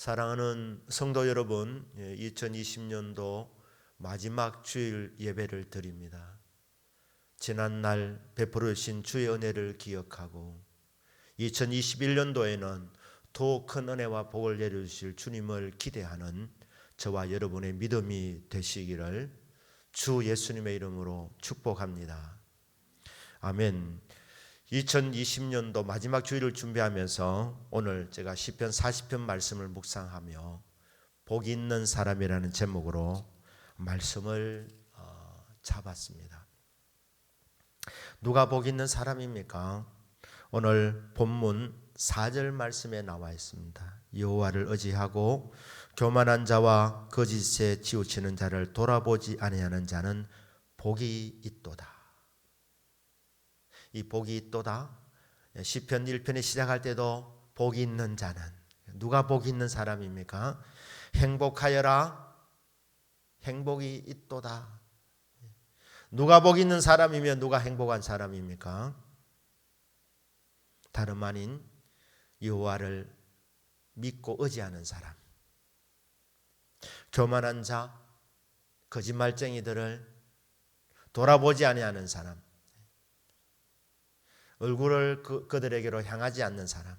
사랑하는 성도 여러분, 2020년도 마지막 주일 예배를 드립니다. 지난날 베풀어 주신 주의 은혜를 기억하고 2021년도에는 더 큰 은혜와 복을 내려주실 주님을 기대하는 저와 여러분의 믿음이 되시기를 주 예수님의 이름으로 축복합니다. 아멘. 2020년도 마지막 주일을 준비하면서 오늘 제가 시편 40편 말씀을 묵상하며 복이 있는 사람이라는 제목으로 말씀을 잡았습니다. 누가 복이 있는 사람입니까? 오늘 본문 4절 말씀에 나와 있습니다. 여호와를 의지하고 교만한 자와 거짓에 치우치는 자를 돌아보지 아니하는 자는 복이 있도다. 이 복이 있도다. 시편 1편에 시작할 때도 복이 있는 자는, 누가 복이 있는 사람입니까? 행복하여라. 행복이 있도다. 누가 복이 있는 사람이면 누가 행복한 사람입니까? 다름 아닌 여호와를 믿고 의지하는 사람, 교만한 자, 거짓말쟁이들을 돌아보지 아니하는 사람, 얼굴을 그들에게로 향하지 않는 사람,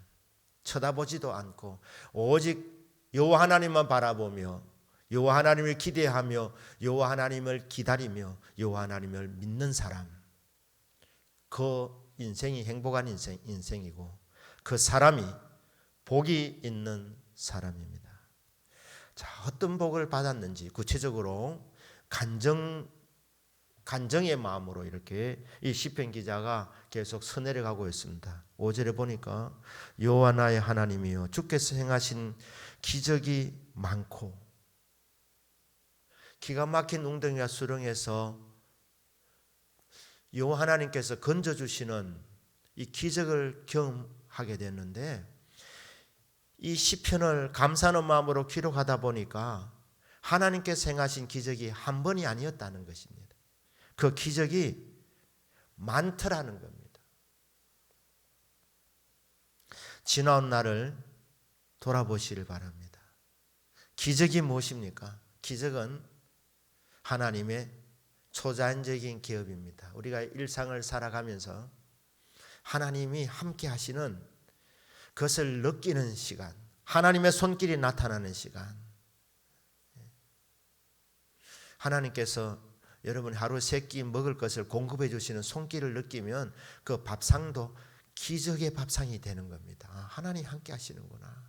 쳐다보지도 않고 오직 여호와 하나님만 바라보며 여호와 하나님을 기대하며 여호와 하나님을 기다리며 여호와 하나님을 믿는 사람, 그 인생이 행복한 인생이고 그 사람이 복이 있는 사람입니다. 자, 어떤 복을 받았는지 구체적으로 간정의 마음으로 이렇게 이 시편 기자가 계속 써내려가고 있습니다. 5절에 보니까 여호와 나의 하나님이여 주께서 행하신 기적이 많고, 기가 막힌 웅덩이와 수렁에서 여호와 하나님께서 건져주시는 이 기적을 경험하게 됐는데, 이 시편을 감사하는 마음으로 기록하다 보니까 하나님께서 행하신 기적이 한 번이 아니었다는 것입니다. 그 기적이 많더라는 겁니다. 지나온 날을 돌아보시길 바랍니다. 기적이 무엇입니까? 기적은 하나님의 초자연적인 기업입니다. 우리가 일상을 살아가면서 하나님이 함께 하시는 그것을 느끼는 시간, 하나님의 손길이 나타나는 시간. 하나님께서 여러분 하루 세 끼 먹을 것을 공급해 주시는 손길을 느끼면 그 밥상도 기적의 밥상이 되는 겁니다. 하나님 함께 하시는구나.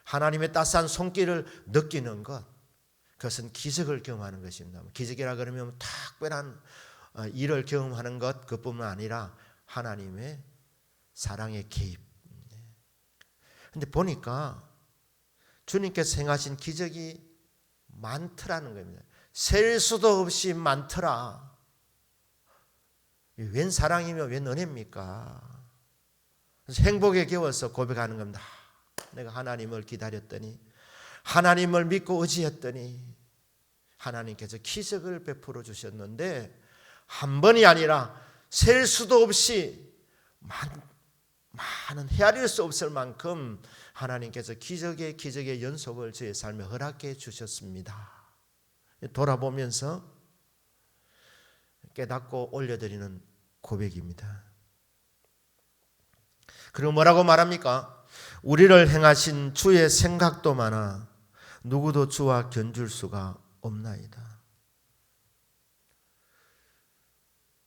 하나님의 따스한 손길을 느끼는 것, 그것은 기적을 경험하는 것입니다. 기적이라 그러면 특별한 일을 경험하는 것, 그뿐만 아니라 하나님의 사랑의 개입. 그런데 보니까 주님께서 행하신 기적이 많더라는 겁니다. 셀 수도 없이 많더라. 웬 사랑이며 웬 은혜입니까? 그래서 행복에 겨워서 고백하는 겁니다. 내가 하나님을 기다렸더니, 하나님을 믿고 의지했더니 하나님께서 기적을 베풀어 주셨는데, 한 번이 아니라 셀 수도 없이 많은 헤아릴 수 없을 만큼 하나님께서 기적의 연속을 저의 삶에 허락해 주셨습니다. 돌아보면서 깨닫고 올려드리는 고백입니다. 그리고 뭐라고 말합니까? 우리를 행하신 주의 생각도 많아 누구도 주와 견줄 수가 없나이다.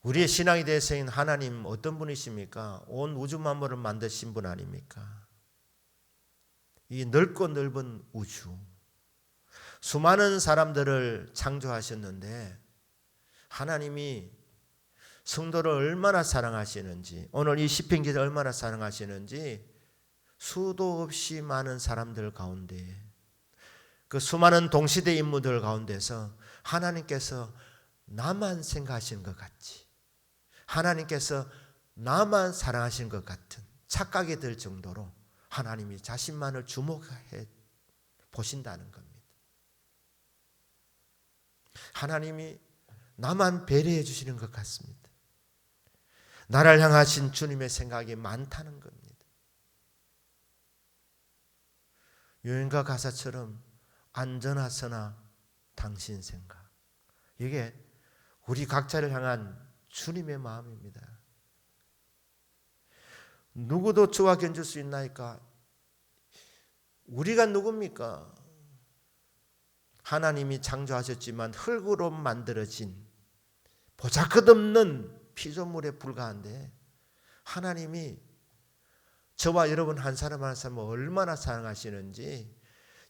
우리의 신앙에 대해서는 하나님 어떤 분이십니까? 온 우주 만물을 만드신 분 아닙니까? 이 넓고 넓은 우주, 수많은 사람들을 창조하셨는데 하나님이 성도를 얼마나 사랑하시는지, 오늘 이 시편 기자 얼마나 사랑하시는지 수도 없이 많은 사람들 가운데, 그 수많은 동시대 인물들 가운데서 하나님께서 나만 생각하시는 것 같이, 하나님께서 나만 사랑하시는 것 같은 착각이 들 정도로 하나님이 자신만을 주목해 보신다는 겁니다. 하나님이 나만 배려해 주시는 것 같습니다. 나를 향하신 주님의 생각이 많다는 겁니다. 여인과 가사처럼 안전하서나 당신 생각. 이게 우리 각자를 향한 주님의 마음입니다. 누구도 저와 견줄 수 있나이까? 우리가 누굽니까? 하나님이 창조하셨지만 흙으로 만들어진 보잘것없는 피조물에 불과한데 하나님이 저와 여러분 한 사람 한 사람을 얼마나 사랑하시는지,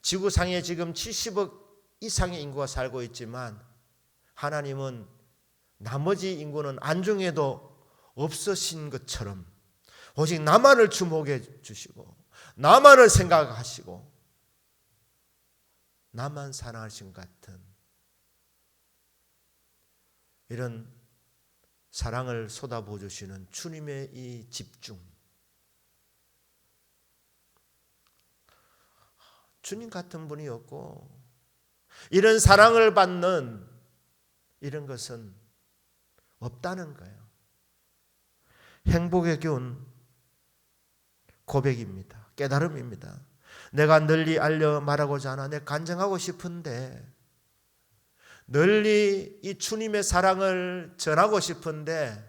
지구상에 지금 70억 이상의 인구가 살고 있지만 하나님은 나머지 인구는 안중에도 없으신 것처럼 오직 나만을 주목해 주시고 나만을 생각하시고 나만 사랑하신 것 같은 이런 사랑을 쏟아부어 주시는 주님의 이 집중, 주님 같은 분이 없고 이런 사랑을 받는 이런 것은 없다는 거예요. 행복의 기운 고백입니다. 깨달음입니다. 내가 널리 알려 말하고자 하나 내가 간증하고 싶은데, 널리 이 주님의 사랑을 전하고 싶은데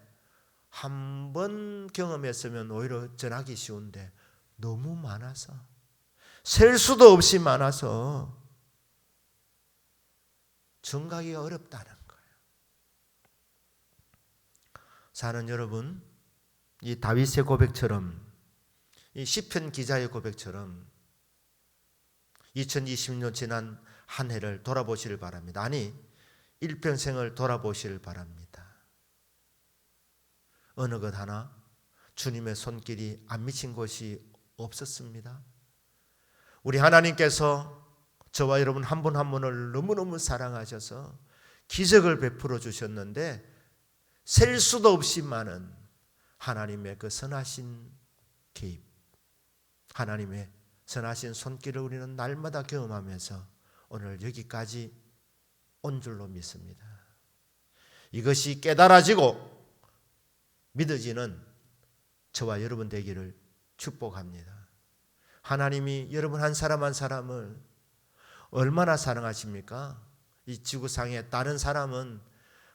한 번 경험했으면 오히려 전하기 쉬운데 너무 많아서, 셀 수도 없이 많아서 전가기가 어렵다는 거예요. 사는 여러분, 이 다윗의 고백처럼, 이 시편 기자의 고백처럼 2020년 지난 한 해를 돌아보시길 바랍니다. 아니, 일평생을 돌아보시길 바랍니다. 어느 것 하나 주님의 손길이 안 미친 곳이 없었습니다. 우리 하나님께서 저와 여러분 한 분 한 분을 너무너무 사랑하셔서 기적을 베풀어 주셨는데 셀 수도 없이 많은 하나님의 그 선하신 개입, 하나님의 선하신 손길을 우리는 날마다 경험하면서 오늘 여기까지 온 줄로 믿습니다. 이것이 깨달아지고 믿어지는 저와 여러분 되기를 축복합니다. 하나님이 여러분 한 사람 한 사람을 얼마나 사랑하십니까? 이 지구상에 다른 사람은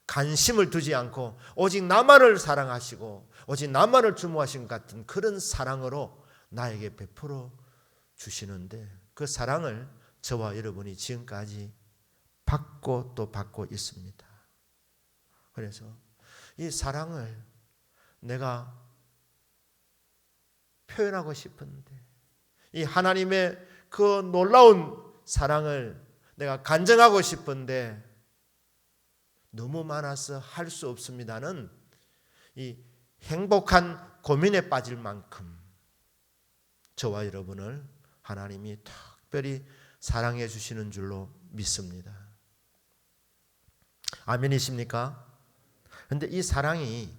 관심을 두지 않고 오직 나만을 사랑하시고 오직 나만을 주목하신 것 같은 그런 사랑으로 나에게 베풀어 주시는데, 그 사랑을 저와 여러분이 지금까지 받고 또 받고 있습니다. 그래서 이 사랑을 내가 표현하고 싶은데, 이 하나님의 그 놀라운 사랑을 내가 간증하고 싶은데 너무 많아서 할 수 없습니다는 이 행복한 고민에 빠질 만큼 저와 여러분을 하나님이 특별히 사랑해 주시는 줄로 믿습니다. 아멘이십니까? 그런데 이 사랑이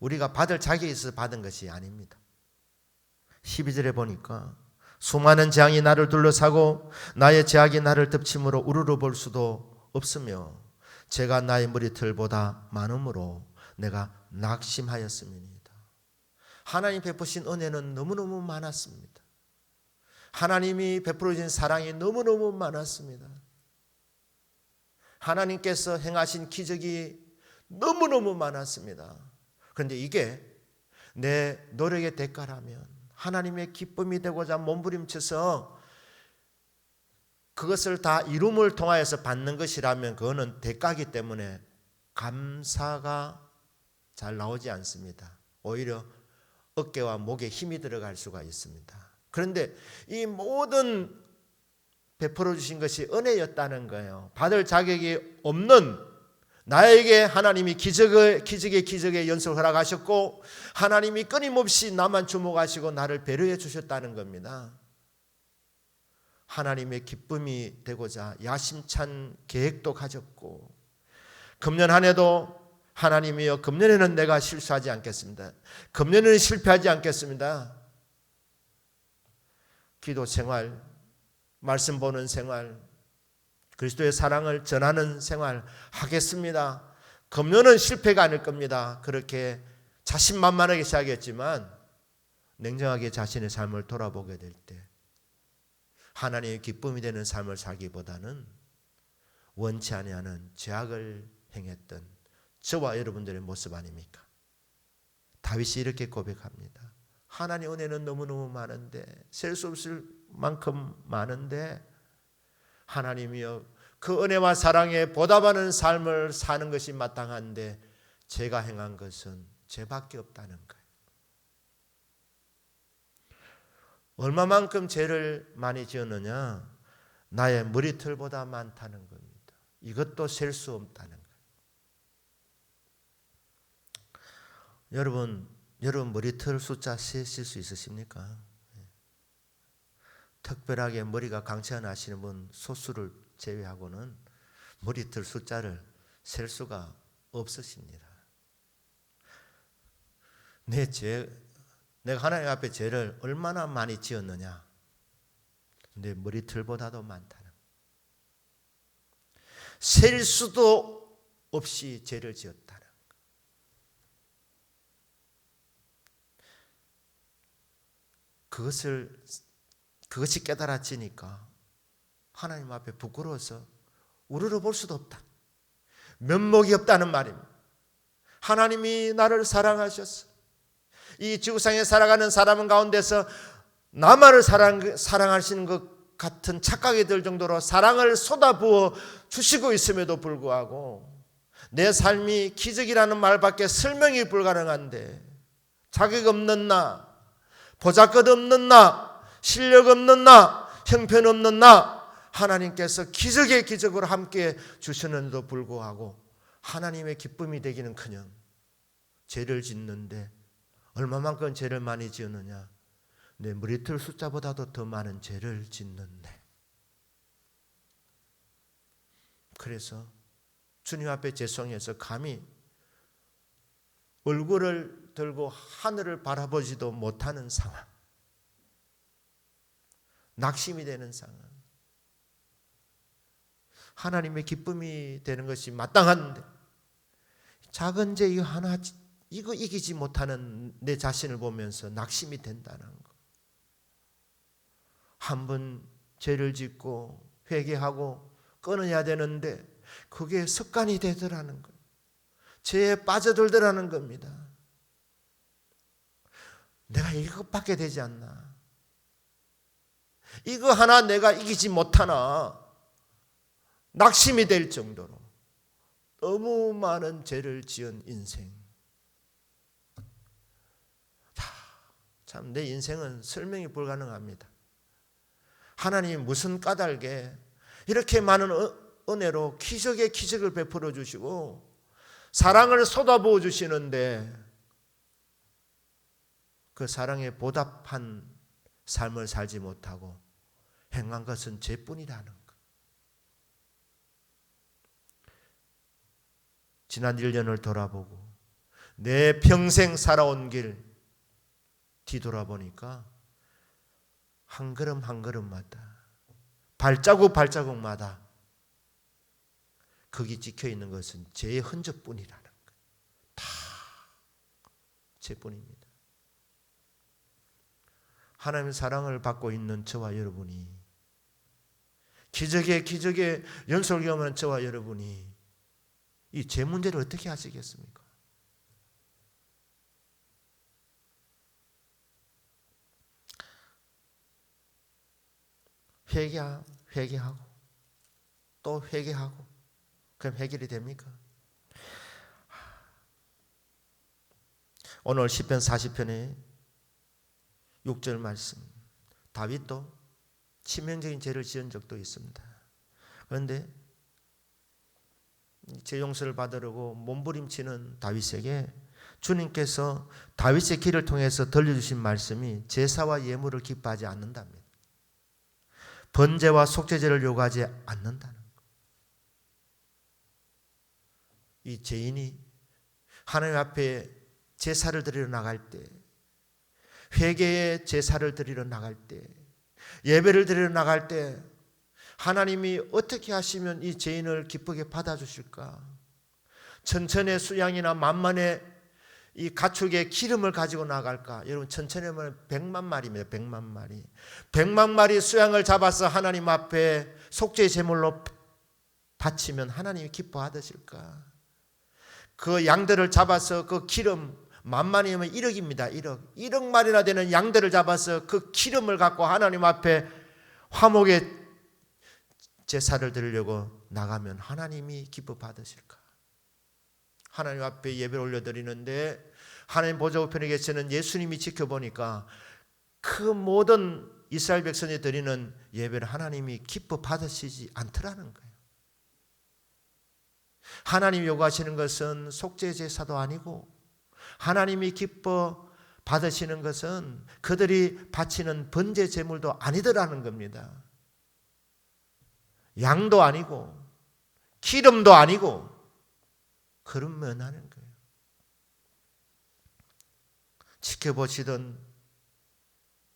우리가 받을 자격이 있어서 받은 것이 아닙니다. 12절에 보니까 수많은 재앙이 나를 둘러싸고 나의 제약이 나를 덮침으로 우러러볼 수도 없으며 제가 나의 머리털보다 많음으로 내가 낙심하였음이니이다. 하나님 베푸신 은혜는 너무너무 많았습니다. 하나님이 베풀어 주신 사랑이 너무너무 많았습니다. 하나님께서 행하신 기적이 너무너무 많았습니다. 그런데 이게 내 노력의 대가라면, 하나님의 기쁨이 되고자 몸부림쳐서 그것을 다 이룸을 통하여서 받는 것이라면 그거는 대가이기 때문에 감사가 잘 나오지 않습니다. 오히려 어깨와 목에 힘이 들어갈 수가 있습니다. 그런데 이 모든 베풀어 주신 것이 은혜였다는 거예요. 받을 자격이 없는 나에게 하나님이 기적의 연속을 허락하셨고 하나님이 끊임없이 나만 주목하시고 나를 배려해 주셨다는 겁니다. 하나님의 기쁨이 되고자 야심찬 계획도 가졌고, 금년 한 해도 하나님이여 금년에는 내가 실수하지 않겠습니다. 금년에는 실패하지 않겠습니다. 기도 생활, 말씀 보는 생활, 그리스도의 사랑을 전하는 생활 하겠습니다. 금년은 실패가 아닐 겁니다. 그렇게 자신만만하게 시작했지만 냉정하게 자신의 삶을 돌아보게 될 때 하나님의 기쁨이 되는 삶을 살기보다는 원치 아니하는 죄악을 행했던 저와 여러분들의 모습 아닙니까? 다윗이 이렇게 고백합니다. 하나님 은혜는 너무너무 많은데, 셀 수 없을 만큼 많은데, 하나님이여 그 은혜와 사랑에 보답하는 삶을 사는 것이 마땅한데 제가 행한 것은 죄밖에 없다는 거예요. 얼마만큼 죄를 많이 지었느냐? 나의 머리털보다 많다는 겁니다. 이것도 셀 수 없다는 거예요. 여러분 머리털 숫자 세실 수 있으십니까? 특별하게 머리가 강건하시는 분 소수를 제외하고는 머리털 숫자를 셀 수가 없으십니다. 내가 하나님 앞에 죄를 얼마나 많이 지었느냐? 내 머리털보다도 많다는, 셀 수도 없이 죄를 지었다는 그것이 깨달아지니까 하나님 앞에 부끄러워서 우러러 볼 수도 없다. 면목이 없다는 말입니다. 하나님이 나를 사랑하셨어. 이 지구상에 살아가는 사람 가운데서 나만을 사랑하시는 것 같은 착각이 들 정도로 사랑을 쏟아부어 주시고 있음에도 불구하고 내 삶이 기적이라는 말밖에 설명이 불가능한데, 자격 없는 나, 보잘것없는 나, 실력 없는 나, 형편없는 나, 하나님께서 기적의 기적으로 함께 주시는데도 불구하고 하나님의 기쁨이 되기는커녕 죄를 짓는데, 얼마만큼 죄를 많이 지었느냐? 내 머리털 숫자보다도 더 많은 죄를 짓는데. 그래서 주님 앞에 죄송해서 감히 얼굴을 들고 하늘을 바라보지도 못하는 상황, 낙심이 되는 상황. 하나님의 기쁨이 되는 것이 마땅한데 작은 죄 이거 하나, 이거 이기지 못하는 내 자신을 보면서 낙심이 된다는 거. 한 번 죄를 짓고 회개하고 끊어야 되는데 그게 습관이 되더라는 거, 죄에 빠져들더라는 겁니다. 내가 이것밖에 되지 않나? 이거 하나 내가 이기지 못하나? 낙심이 될 정도로 너무 많은 죄를 지은 인생. 참 내 인생은 설명이 불가능합니다. 하나님이 무슨 까닭에 이렇게 많은 은혜로 기적의 기적을 베풀어 주시고 사랑을 쏟아부어 주시는데 그 사랑에 보답한 삶을 살지 못하고 행한 것은 죄뿐이라는 것. 지난 1년을 돌아보고 내 평생 살아온 길 뒤돌아보니까 한 걸음 한 걸음마다, 발자국 발자국마다 거기 찍혀있는 것은 죄의 흔적뿐이라는 것. 다 죄뿐입니다. 하나님의 사랑을 받고 있는 저와 여러분이, 기적의 연속을 경험하는 저와 여러분이 이 죄 문제를 어떻게 하시겠습니까? 회개하고 또 회개하고 그럼 해결이 됩니까? 오늘 시편 40편의 6절 말씀, 다윗도 치명적인 죄를 지은 적도 있습니다. 그런데 죄 용서를 받으려고 몸부림치는 다윗에게 주님께서 다윗의 길을 통해서 들려주신 말씀이 제사와 예물을 기뻐하지 않는답니다. 번제와 속죄제를 요구하지 않는다는 것. 이 죄인이 하나님 앞에 제사를 드리러 나갈 때, 회개의 제사를 드리러 나갈 때, 예배를 드리러 나갈 때 하나님이 어떻게 하시면 이 죄인을 기쁘게 받아주실까? 천천의 수양이나 만만의 이 가축의 기름을 가지고 나갈까? 여러분 천천히 하면 100만 마리입니다. 100만 마리. 100만 마리 수양을 잡아서 하나님 앞에 속죄 제물로 바치면 하나님이 기뻐하실까? 그 양들을 잡아서 그 기름 10,000마리면 1억입니다. 1억 마리나 되는 양들을 잡아서 그 기름을 갖고 하나님 앞에 화목의 제사를 드리려고 나가면 하나님이 기뻐 받으실까? 하나님 앞에 예배를 올려드리는데 하나님 보좌 우편에 계시는 예수님이 지켜보니까 그 모든 이스라엘 백성이 드리는 예배를 하나님이 기뻐 받으시지 않더라는 거예요. 하나님이 요구하시는 것은 속죄 제사도 아니고 하나님이 기뻐 받으시는 것은 그들이 바치는 번제 제물도 아니더라는 겁니다. 양도 아니고 기름도 아니고 그러면 하는 거예요. 지켜보시던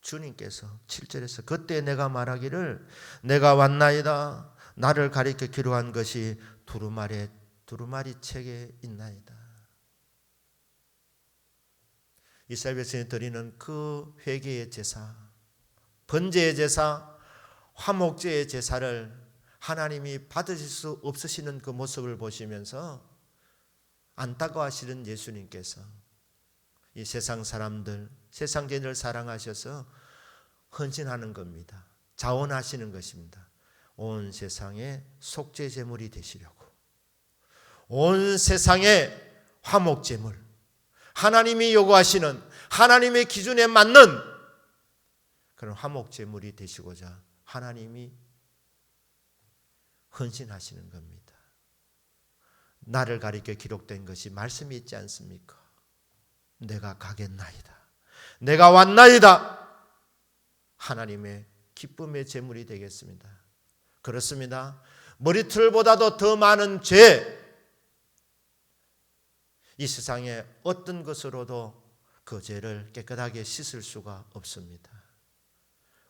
주님께서 7절에서 그때 내가 말하기를 내가 왔나이다. 나를 가리켜 기록한 것이 두루마리 책에 있나이다. 이스라엘 백성이 드리는 그 회개의 제사, 번제의 제사, 화목제의 제사를 하나님이 받으실 수 없으시는 그 모습을 보시면서 안타까워하시는 예수님께서 이 세상 사람들, 세상 죄인을 사랑하셔서 헌신하는 겁니다. 자원하시는 것입니다. 온 세상에 속죄 제물이 되시려고, 온 세상에 화목 제물, 하나님이 요구하시는 하나님의 기준에 맞는 그런 화목 제물이 되시고자 하나님이 헌신하시는 겁니다. 나를 가리켜 기록된 것이 말씀이 있지 않습니까? 내가 가겠나이다. 내가 왔나이다. 하나님의 기쁨의 제물이 되겠습니다. 그렇습니다. 머리털보다도 더 많은 죄, 이 세상에 어떤 것으로도 그 죄를 깨끗하게 씻을 수가 없습니다.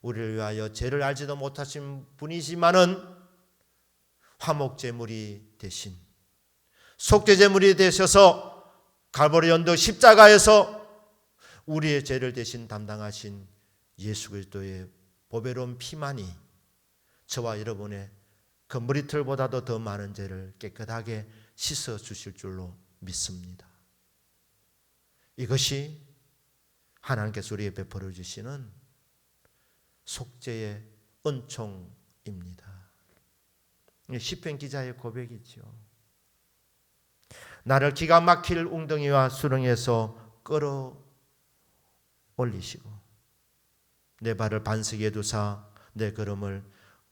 우리를 위하여 죄를 알지도 못하신 분이지만은 화목제물이 되신, 속죄제물이 되셔서 갈보리 언덕 십자가에서 우리의 죄를 대신 담당하신 예수 그리스도의 보배로운 피만이 저와 여러분의 그 머리털보다도 더 많은 죄를 깨끗하게 씻어 주실 줄로 믿습니다. 이것이 하나님께서 우리에게 베풀어 주시는 속죄의 은총입니다. 시편 기자의 고백이죠. 나를 기가 막힐 웅덩이와 수렁에서 끌어올리시고 내 발을 반석에 두사 내 걸음을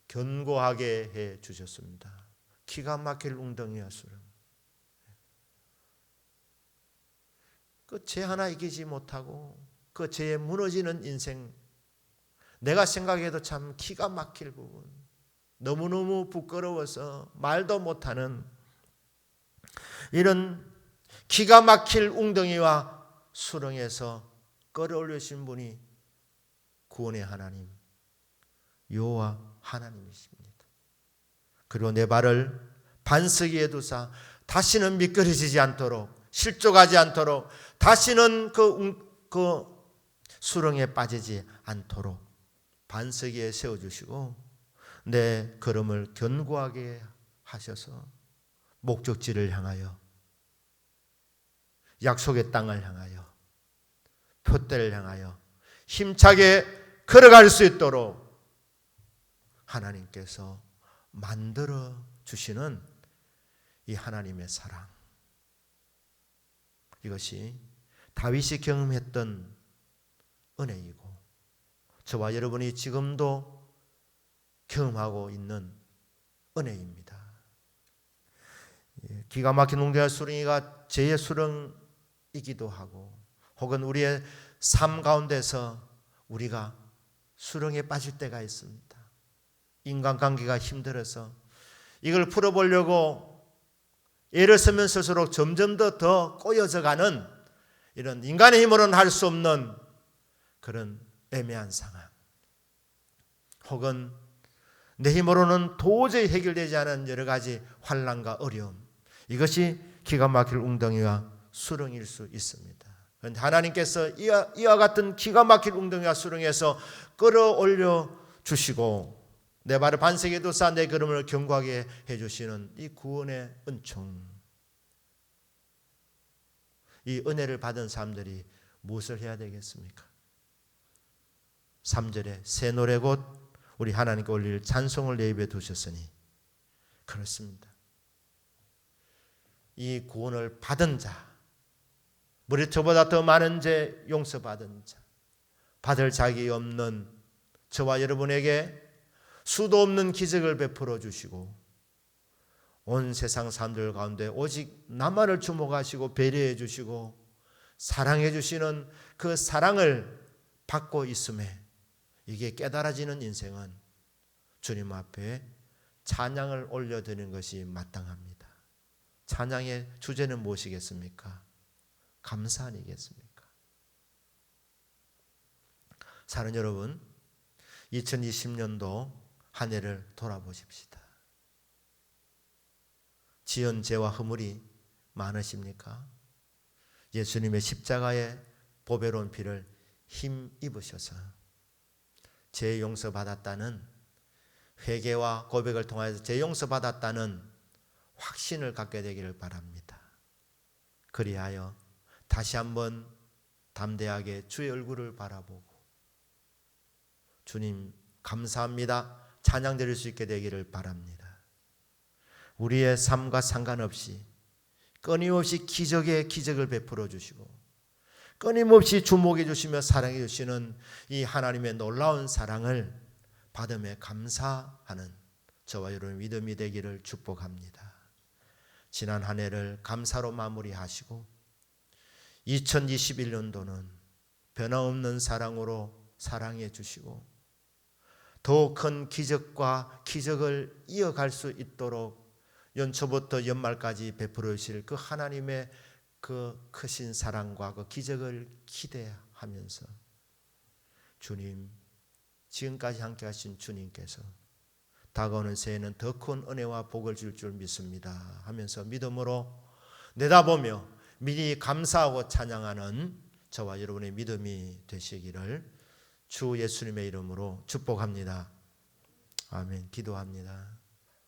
견고하게 해 주셨습니다. 기가 막힐 웅덩이와 수렁, 그 죄 하나 이기지 못하고 그 죄에 무너지는 인생, 내가 생각해도 참 기가 막힐 부분, 너무너무 부끄러워서 말도 못하는 이런 기가 막힐 웅덩이와 수렁에서 끌어올리신 분이 구원의 하나님, 여호와 하나님이십니다. 그리고 내 발을 반석 위에 두사 다시는 미끄러지지 않도록, 실족하지 않도록, 다시는 그 수렁에 빠지지 않도록 반석 위에 세워주시고 내 걸음을 견고하게 하셔서 목적지를 향하여, 약속의 땅을 향하여, 표대를 향하여 힘차게 걸어갈 수 있도록 하나님께서 만들어 주시는 이 하나님의 사랑, 이것이 다윗이 경험했던 은혜이고 저와 여러분이 지금도 경험하고 있는 은혜입니다. 기가 막힌 웅덩이와 수렁이가 죄의 수렁이기도 하고, 혹은 우리의 삶 가운데서 우리가 수렁에 빠질 때가 있습니다. 인간관계가 힘들어서 이걸 풀어보려고 애를 쓰면 쓸수록 점점 더 꼬여져 가는 이런 인간의 힘으로는 할 수 없는 그런 애매한 상황, 혹은 내 힘으로는 도저히 해결되지 않은 여러 가지 환난과 어려움, 이것이 기가 막힐 웅덩이와 수렁일 수 있습니다. 그런데 하나님께서 이와 같은 기가 막힌 웅덩이와 수렁에서 끌어올려 주시고 내 발을 반석에 두사 내 걸음을 견고하게 해주시는 이 구원의 은총, 이 은혜를 받은 사람들이 무엇을 해야 되겠습니까? 3절에 새 노래 곧 우리 하나님께 올릴 찬송을 내 입에 두셨으니, 그렇습니다. 이 구원을 받은 자, 우리 저보다 더 많은 죄 용서받은 자, 받을 자격이 없는 저와 여러분에게 수도 없는 기적을 베풀어 주시고 온 세상 사람들 가운데 오직 나만을 주목하시고 배려해 주시고 사랑해 주시는 그 사랑을 받고 있음에 이게 깨달아지는 인생은 주님 앞에 찬양을 올려드리는 것이 마땅합니다. 찬양의 주제는 무엇이겠습니까? 감사 아니겠습니까? 사랑하는 여러분, 2020년도 한 해를 돌아보십시다. 지은 죄와 허물이 많으십니까? 예수님의 십자가의 보배로운 피를 힘입으셔서 죄 용서받았다는 회개와 고백을 통하여서 죄 용서받았다는 확신을 갖게 되기를 바랍니다. 그리하여 다시 한번 담대하게 주의 얼굴을 바라보고 주님 감사합니다 찬양 드릴 수 있게 되기를 바랍니다. 우리의 삶과 상관없이 끊임없이 기적의 기적을 베풀어 주시고 끊임없이 주목해 주시며 사랑해 주시는 이 하나님의 놀라운 사랑을 받음에 감사하는 저와 여러분의 믿음이 되기를 축복합니다. 지난 한 해를 감사로 마무리하시고 2021년도는 변함없는 사랑으로 사랑해 주시고 더 큰 기적과 기적을 이어갈 수 있도록 연초부터 연말까지 베풀어 주실 그 하나님의 그 크신 사랑과 그 기적을 기대하면서 주님, 지금까지 함께 하신 주님께서 다가오는 새해는 더 큰 은혜와 복을 줄 줄 믿습니다 하면서 믿음으로 내다보며 미리 감사하고 찬양하는 저와 여러분의 믿음이 되시기를 주 예수님의 이름으로 축복합니다. 아멘. 기도합니다.